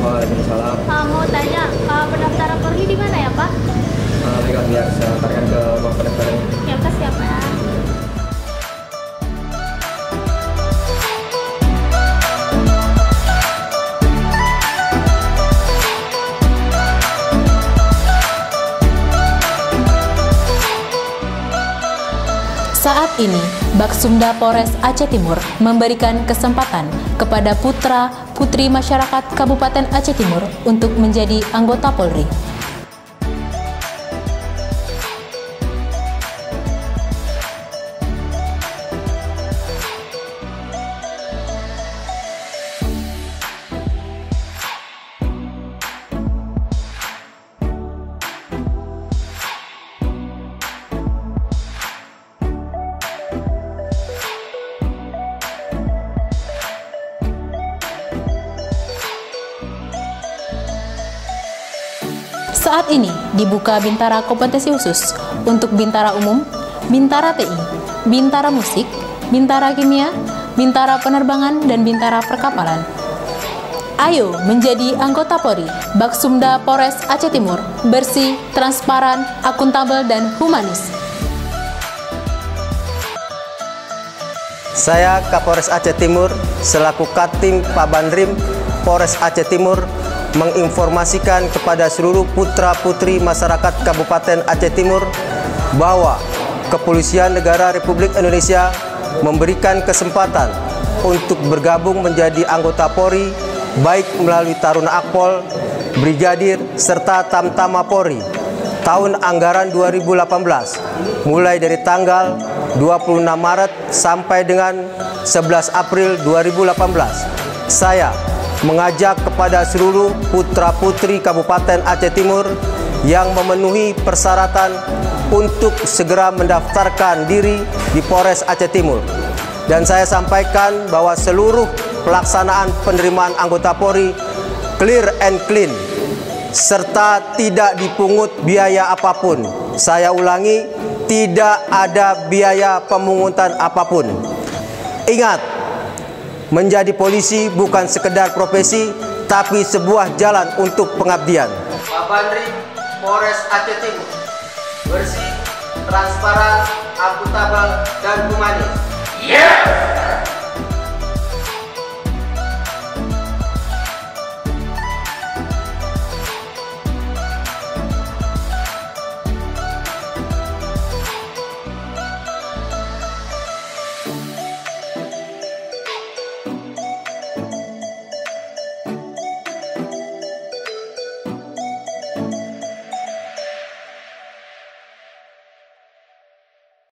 Waalaikumsalam. Mau tanya, pendaftaran Polri di mana ya, Pak? Baiklah, biar saya antarkan ke ruang pendaftaran. Ya, Pak, siapa ya? Saat ini, Baksumda Polres Aceh Timur memberikan kesempatan kepada putra-putri masyarakat Kabupaten Aceh Timur untuk menjadi anggota Polri. Saat ini dibuka Bintara Kompetensi Khusus untuk Bintara Umum, Bintara TI, Bintara Musik, Bintara Kimia, Bintara Penerbangan, dan Bintara Perkapalan. Ayo menjadi anggota Polri, Baksumda Polres Aceh Timur, bersih, transparan, akuntabel, dan humanis. Saya Kapolres Aceh Timur selaku Katim Pabanrim Polres Aceh Timur menginformasikan kepada seluruh putra-putri masyarakat Kabupaten Aceh Timur bahwa Kepolisian Negara Republik Indonesia memberikan kesempatan untuk bergabung menjadi anggota Polri baik melalui Taruna Akpol, Brigadir, serta Tamtama Polri tahun anggaran 2018 mulai dari tanggal 26 Maret sampai dengan 11 April 2018. Saya mengajak kepada seluruh putra-putri Kabupaten Aceh Timur yang memenuhi persyaratan untuk segera mendaftarkan diri di Polres Aceh Timur. Dan saya sampaikan bahwa seluruh pelaksanaan penerimaan anggota Polri clear and clean, serta tidak dipungut biaya apapun. Saya ulangi, tidak ada biaya pemungutan apapun. Ingat, menjadi polisi bukan sekedar profesi, tapi sebuah jalan untuk pengabdian. Pabanrim Polres Aceh Timur, bersih, transparan, akuntabel, dan humanis. Yes!